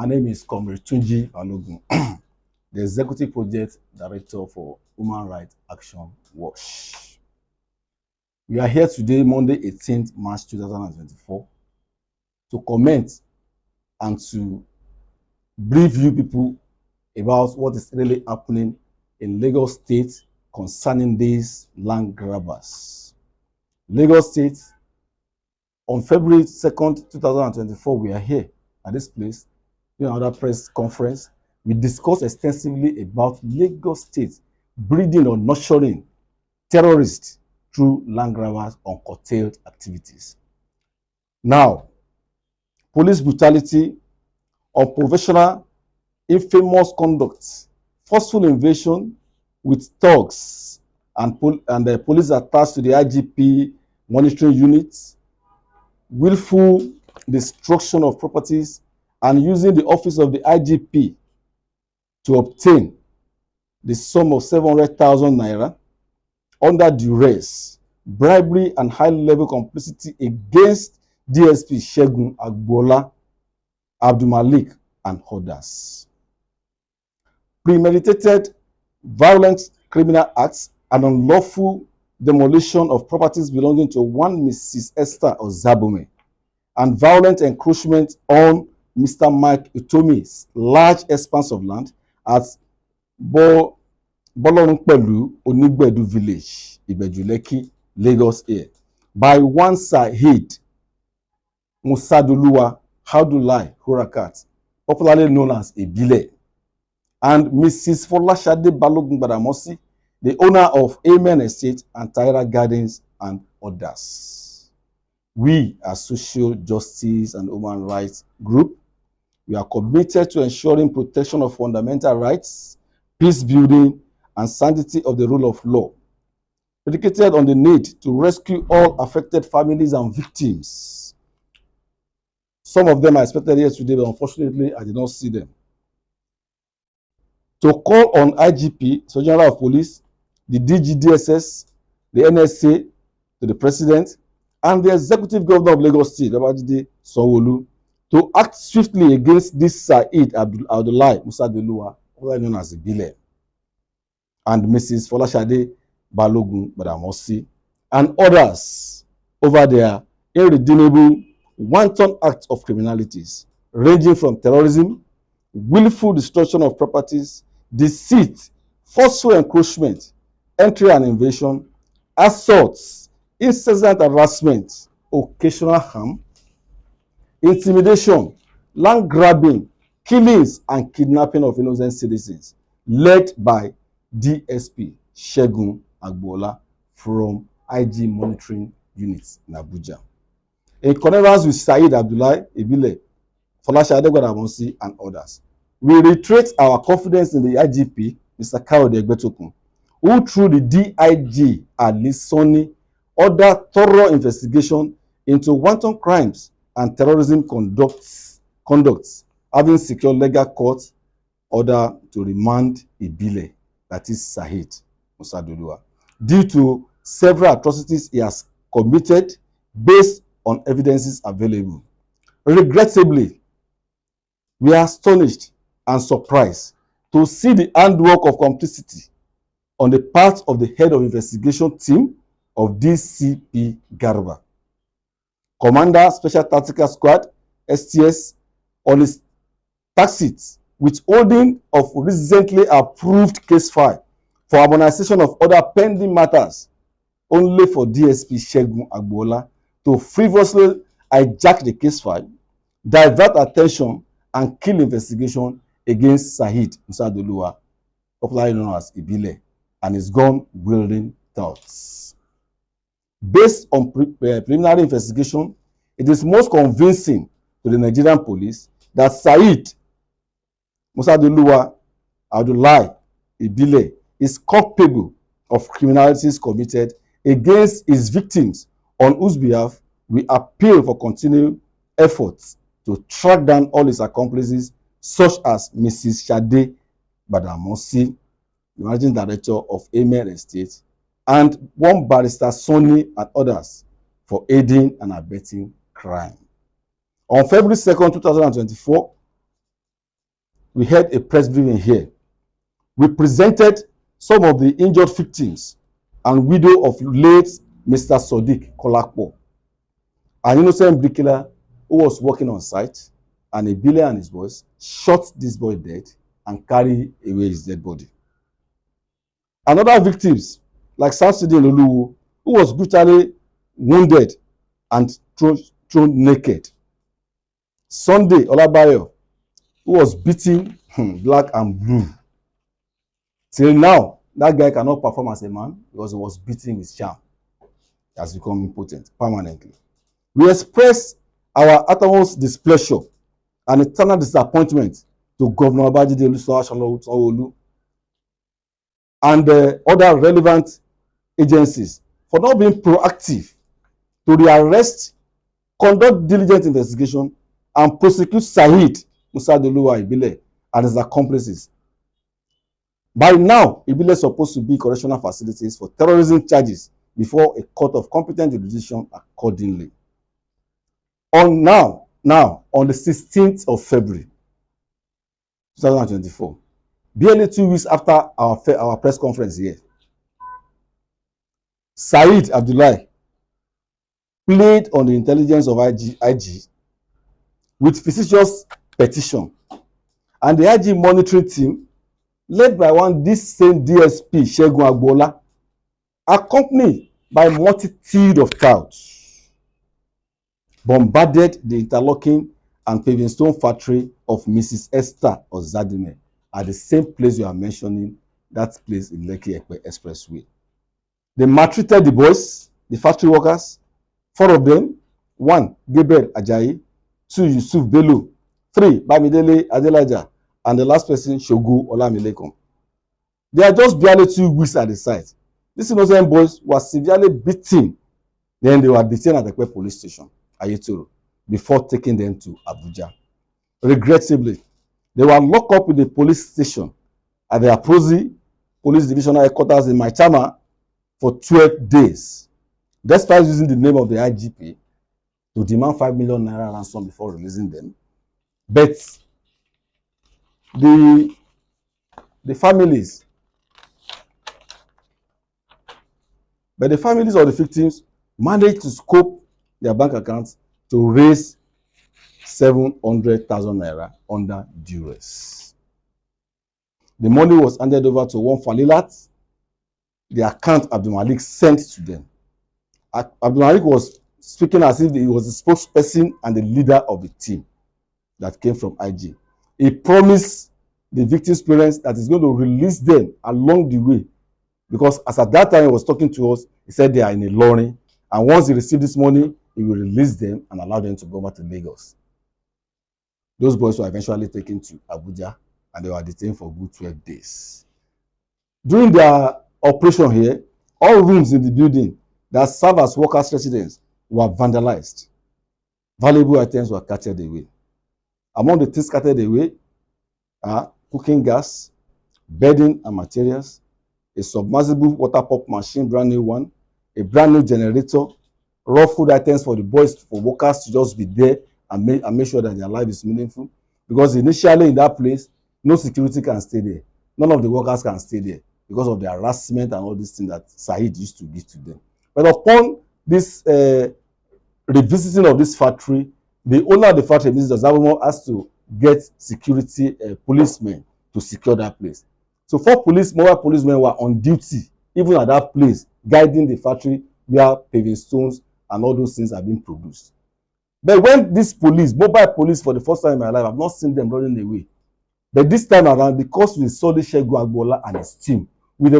My name is Comrade Tunji Balogun, the Executive Project Director for Human Rights Action Watch. We are here today, Monday, 18th March 2024, to comment and to brief you people about what is really happening in Lagos State concerning these land grabbers. Lagos State, on February 2nd, 2024, we are here at this place doing another press conference. We discussed extensively about Lagos State breeding or nurturing terrorists through land grabbers on curtailed activities. Now, police brutality, unprofessional, infamous conduct, forceful invasion with thugs and the police attached to the IGP monitoring units, willful destruction of properties, and using the office of the IGP to obtain the sum of 700,000 naira under duress, bribery, and high-level complicity against DSP Segun Agbola, Abdul Malik, and others. Premeditated violent criminal acts and unlawful demolition of properties belonging to one Mrs. Esther Ozabome, and violent encroachment on Mr. Mike Utomi's large expanse of land at Bolorunpelu Onigbedu village, Ibejuleki, Lagos here, by one Saheed Musadoluwa Haudulai Hurakat, popularly known as Ebile, and Mrs. Folashade Balogun Badamosi, the owner of Amen Estate and Tyra Gardens, and others. We, as social justice and human rights group, we are committed to ensuring protection of fundamental rights, peace building, and sanctity of the rule of law, dedicated on the need to rescue all affected families and victims. Some of them are expected here today, but unfortunately, I did not see them. To call on IGP, Surgeon General of Police, the DG DSS, the NSA, to the President, and the Executive Governor of Lagos State, Gov Sanwo Olu, to act swiftly against this Saheed Abdullahi Musadoluwa, otherwise known as Ibile, and Mrs. Folashade Balogun Badamosi, and others over their irredeemable, wanton acts of criminalities, ranging from terrorism, willful destruction of properties, deceit, forceful encroachment, entry and invasion, assaults, incessant harassment, occasional harm, intimidation, land grabbing, killings, and kidnapping of innocent citizens, led by DSP Segun Agbola from IG monitoring units in Abuja. In connivance with Saheed Abdullahi Ibile, Folashade Badamosi, and others, we reiterate our confidence in the IGP, Mr. Kayode Egbetokun, who through the DIG Alisoni ordered thorough investigation into wanton crimes and terrorism conducts, having secured legal court order to remand Ibile, that is Saheed Musadoluwa, due to several atrocities he has committed based on evidences available. Regrettably, we are astonished and surprised to see the handwork of complicity on the part of the head of investigation team of DCP Garba, Commander Special Tactical Squad, STS, on his tacit withholding of recently approved case file for harmonization of other pending matters, only for DSP Segun Agbola to frivolously hijack the case file, divert attention, and kill investigation against Saheed Musadoluwa, popularly known as Ibile, and his gun-wielding thugs. Based on preliminary investigation, it is most convincing to the Nigerian police that Saheed Musadoluwa Abdullahi Ibile is culpable of criminalities committed against his victims, on whose behalf we appeal for continued efforts to track down all his accomplices, such as Mrs. Shade Badamosi, the managing director of Amen Estate, and one barrister Sonny and others for aiding and abetting crime. On February 2nd, 2024, we held a press briefing here. We presented some of the injured victims and widow of late Mr. Sodiq Kolakpo, an innocent bricklayer who was working on site, and a builder and his boys shot this boy dead and carried away his dead body. Another victims like Samwo Olu, who was brutally wounded and thrown naked. Sunday Olabayo, who was beaten black and blue. Till now, that guy cannot perform as a man because he was beaten with charm. He has become impotent permanently. We express our utmost displeasure and eternal disappointment to Governor Babajide Sanwo Olu and other relevant agencies for not being proactive to rearrest, conduct diligent investigation, and prosecute Saheed Musa Doluwa Ibile and his accomplices. By now, Ibile is supposed to be correctional facilities for terrorism charges before a court of competent jurisdiction accordingly. On the 16th of February 2024, barely 2 weeks after our press conference here, Saheed Abdullahi played on the intelligence of IG with fictitious petition, and the IG monitoring team, led by this same DSP Segun Agbola, accompanied by a multitude of touts, bombarded the interlocking and paving stone factory of Mrs. Esther Ozadime at the same place you are mentioning, that place in Lekki Epe Expressway. They maltreated the boys, the factory workers, 4 of them: 1, Gabriel Ajayi; 2, Yusuf Bello; 3, Bamidele Adelaja; and the last person, Shogu Olamilekan. They are just barely 2 weeks at the site. These innocent boys were severely beaten. Then they were detained at the Ekpe police station, Ayetoro, before taking them to Abuja. Regrettably, they were locked up in the police station at the Aprozi Police Divisional Headquarters in Maitama for 12 days, despite using the name of the IGP to demand 5 million naira ransom before releasing them. But the families of the victims managed to scope their bank accounts to raise 700,000 naira under duress. The money was handed over to one Falilat. The account Abdul Malik sent to them. Abdul Malik was speaking as if he was the spokesperson and the leader of the team that came from IG. He promised the victims' parents that he's going to release them along the way, because as at that time he was talking to us, he said they are in a lorry, and once he received this money, he will release them and allow them to go back to Lagos. Those boys were eventually taken to Abuja and they were detained for good 12 days. During their operation here, all rooms in the building that serve as workers' residence were vandalized. Valuable items were carted away. Among the things carted away are cooking gas, bedding and materials, a submersible water pump machine, brand new one, a brand new generator, raw food items for the boys, for workers to just be there and make sure that their life is meaningful. Because initially in that place, no security can stay there. None of the workers can stay there because of the harassment and all these things that Saheed used to give to them. But upon this revisiting of this factory, the owner of the factory, Mrs. Ozabamo, has to get security policemen to secure that place. So 4 mobile policemen were on duty, even at that place, guiding the factory where paving stones and all those things are being produced. But when this mobile police, for the first time in my life, I've not seen them running away. But this time around, because we saw the Segun Agbola and his team with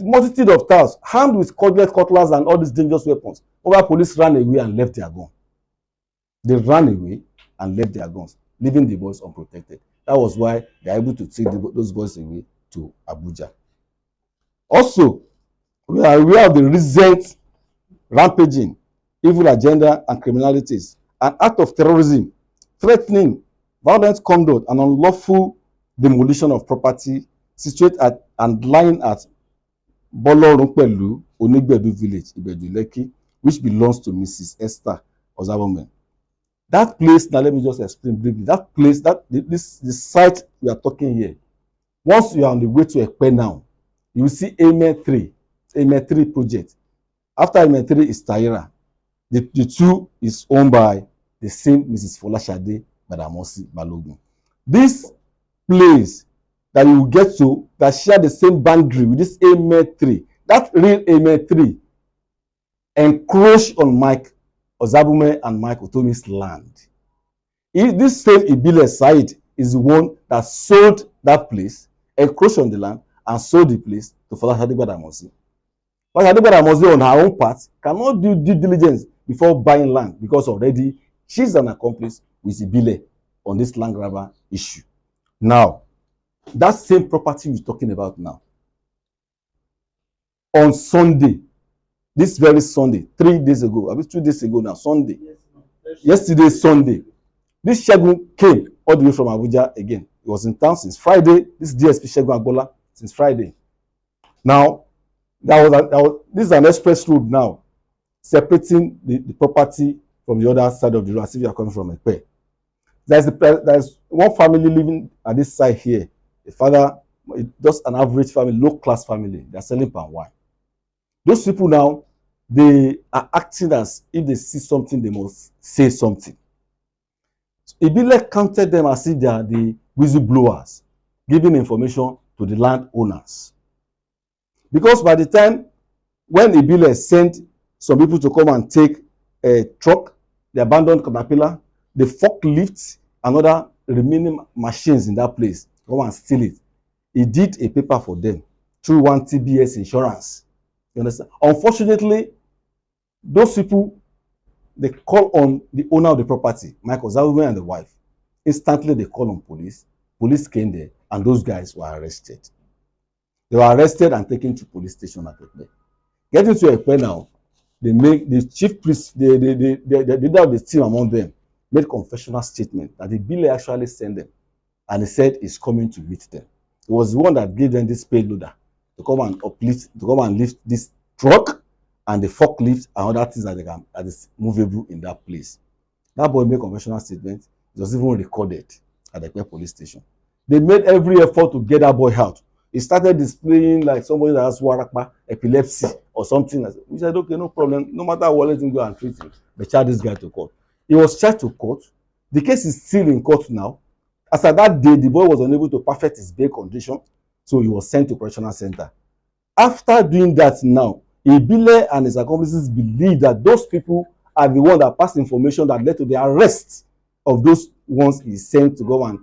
multitude of towers, armed with cutlass and all these dangerous weapons, mobile police ran away and left their gun. They ran away and left their guns, leaving the boys unprotected. That was why they are able to take those boys away to Abuja. Also, we are aware of the recent rampaging, evil agenda and criminalities, an act of terrorism, threatening, violent conduct and unlawful demolition of property situated at and lying at Bolorunpelu, Onigbedu village, Ibedu Lekki, which belongs to Mrs. Esther Ozabome. That place, now let me just explain briefly. That place, the site we are talking here, once you are on the way to Ekpe now, you will see Amen 3 project. After Amen 3 is Taira. The two is owned by the same Mrs. Folashade Badamosi Balogun. This place that you will get to that share the same boundary with this Amen 3, that real Amen 3 encroach on Mike Ozabume and Mike Otomi's land. This same Ibile Said is the one that sold that place, encroached on the land, and sold the place to Folashade Badamosi. Folashade Badamosi on her own part cannot do due diligence before buying land because already she's an accomplice with Ibile on this land grabber issue. Now, that same property we're talking about now, on Sunday, this very Sunday, 3 days ago, I mean 2 days ago now, Sunday, yesterday Sunday, this Segun came all the way from Abuja again. He was in town since Friday. This DSP Segun Agbola since Friday. Now, this is an express road now, separating the property from the other side of the road as if you are coming from Ekpe. There's one family living at this side here. The father, just an average family, low-class family. They are selling palm wine. Those people now, they are acting as if they see something, they must say something. Ibile counted them as if they are the whistleblowers, giving information to the landowners. Because by the time when Ibile sent some people to come and take a truck, the abandoned caterpillar, the forklift, and other remaining machines in that place, come and steal it. He did a paper for them through one TBS insurance. You understand? Unfortunately, those people, they call on the owner of the property, Michael Zavume and the wife. Instantly, they call on police. Police came there, and those guys were arrested. They were arrested and taken to police station at Ekpe. Getting to Ekpe now, they make the chief priest, the leader of the team among them, made confessional statement that the bill actually sent them, and he said he's coming to meet them. He was the one that gave them this payloader to come and uplift, to come and lift this truck and the forklift and other things that is movable in that place. That boy made confessional statement. It was even recorded at the Ekpe police station. They made every effort to get that boy out. He started displaying like somebody that has warapa, epilepsy, or something. We said, okay, no problem. No matter what, let him go and treat him. But charge this guy to court. He was charged to court. The case is still in court now. As at that day, the boy was unable to perfect his bail condition, so he was sent to correctional center. After doing that now, Ibile and his accomplices believe that those people are the ones that passed information that led to the arrest of those ones he sent to go and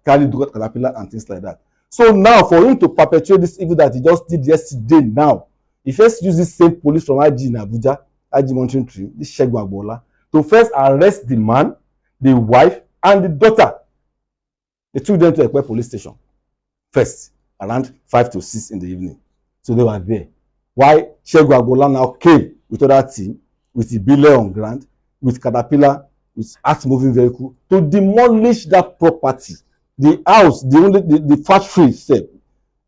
carry the caterpillar and things like that. So now, for him to perpetuate this evil that he just did yesterday now, he first used this same police from IG in Abuja, IG monitoring team, this Segun Agbola, to first arrest the man, the wife, and the daughter. They took them to Ekpe police station first, around 5 to 6 in the evening. So they were there. Why Segun Agbola now came with other team, with Ibile on ground, with caterpillar, with earth-moving vehicle, to demolish that property. The house, the factory itself,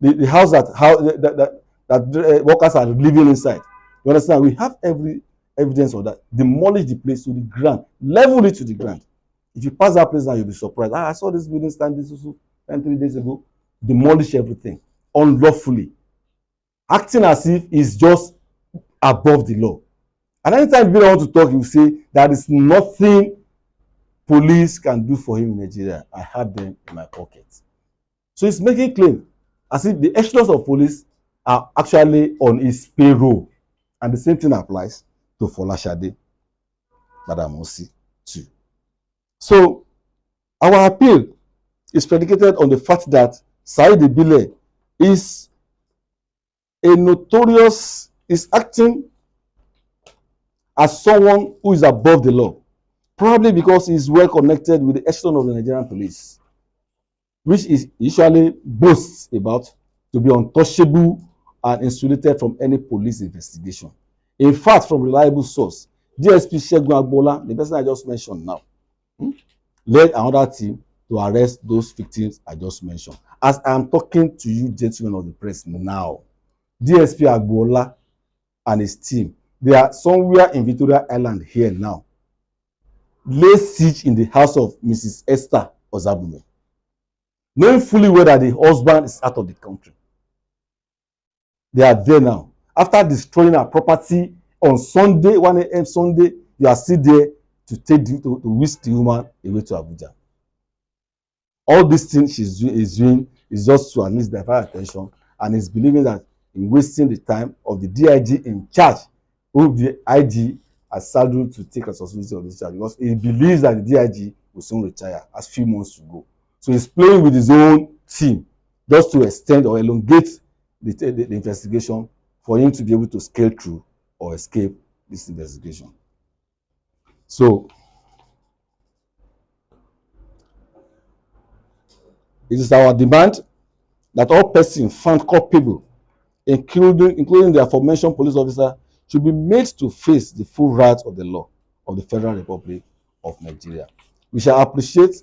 the house that workers are living inside. You understand? We have every evidence of that. Demolish the place to the ground, level it to the ground. If you pass that place now, you'll be surprised. I saw this building standing 3 days ago. Demolish everything unlawfully, acting as if it's just above the law. And anytime people want to talk, you say there is nothing police can do for him in Nigeria. I have them in my pocket. So he's making claim as if the echelons of police are actually on his payroll. And the same thing applies to Folashade Badamosi too. So our appeal is predicated on the fact that Said Ibile is acting as someone who is above the law. Probably because he is well connected with the echelon of the Nigerian police, which is usually boasts about to be untouchable and insulated from any police investigation. In fact, from reliable source, DSP Segun Agbola, the person I just mentioned now, led another team to arrest those victims I just mentioned. As I am talking to you, gentlemen of the press now, DSP Agbola and his team, they are somewhere in Victoria Island here now, lay siege in the house of Mrs. Esther Ozabume, knowing fully well that the husband is out of the country. They are there now. After destroying her property on Sunday, 1 a.m. Sunday, you are still there to whisk the woman away to Abuja. All these things is doing is just to at least divert attention, and is believing that in wasting the time of the DIG in charge, who the IG has saddled to take responsibility of this charge, because he believes that the DIG will soon retire, as few months to go. So he's playing with his own team just to extend or elongate the investigation for him to be able to scale through or escape this investigation. So it is our demand that all persons found culpable, including the aforementioned police officer, should be made to face the full wrath of the law of the Federal Republic of Nigeria. We shall appreciate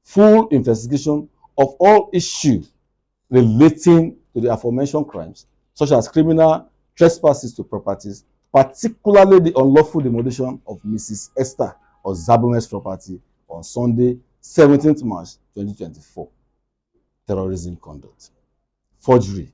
full investigation of all issues relating to the aforementioned crimes, such as criminal trespasses to properties, particularly the unlawful demolition of Mrs. Esther Ozabume's property on Sunday, 17th March 2024, terrorism conduct, forgery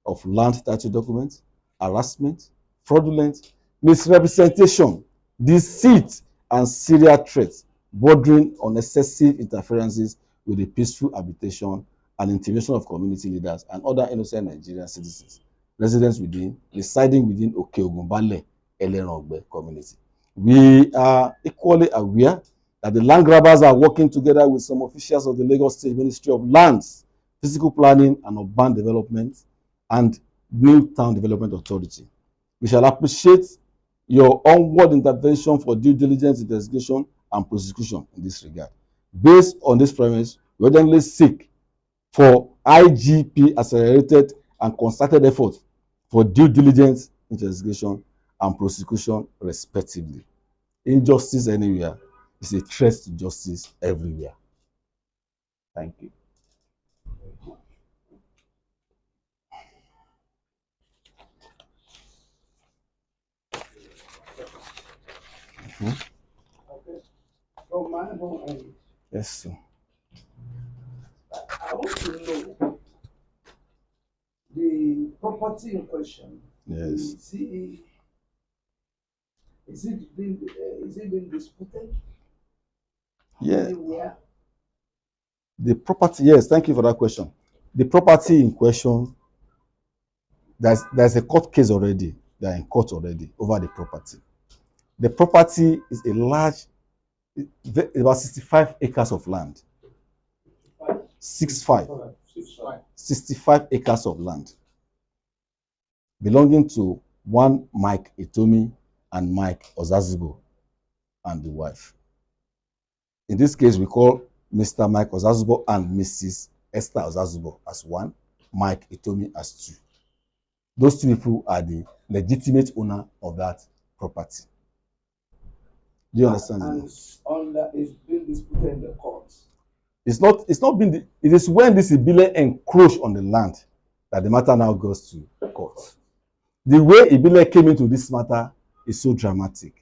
of land title documents, harassment, fraudulent misrepresentation, deceit, and serious threats bordering on excessive interferences with the peaceful habitation and intimidation of community leaders and other innocent Nigerian citizens residing within Oke-Ogunbale Eleranogbe community. We are equally aware that the land grabbers are working together with some officials of the Lagos State Ministry of Lands, Physical Planning and Urban Development, and New Town Development Authority. We shall appreciate your onward intervention for due diligence, investigation, and prosecution in this regard. Based on this premise, we urgently seek for IGP accelerated and concerted efforts for due diligence, investigation, and prosecution, respectively. Injustice anywhere is a threat to justice everywhere. Thank you. Okay. From my own end, Yes, sir. I want to know the property in question. Yes. Is it being disputed? Yeah. Anywhere? The property, yes, thank you for that question. The property in question, there's a court case already. They are in court already over the property. The property is a large, about 65 acres of land. 65 acres of land belonging to one Mike Itomi and Mike Ozazubo and the wife. In this case, we call Mr. Mike Ozazubo and Mrs. Esther Ozazubo as one, Mike Itomi as two. Those two people are the legitimate owner of that property. Do you understand? And it's been disputed in the courts. It's not been it is when this Ibile encroach on the land that the matter now goes to court. The way Ibile came into this matter is so dramatic.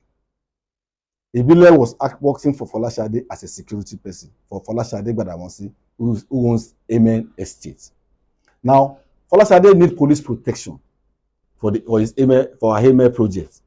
Ibile was working for Folashade as a security person for Folashade Gbadamosi, who owns Amen Estate. Now, Folashade needs police protection for her Amen project.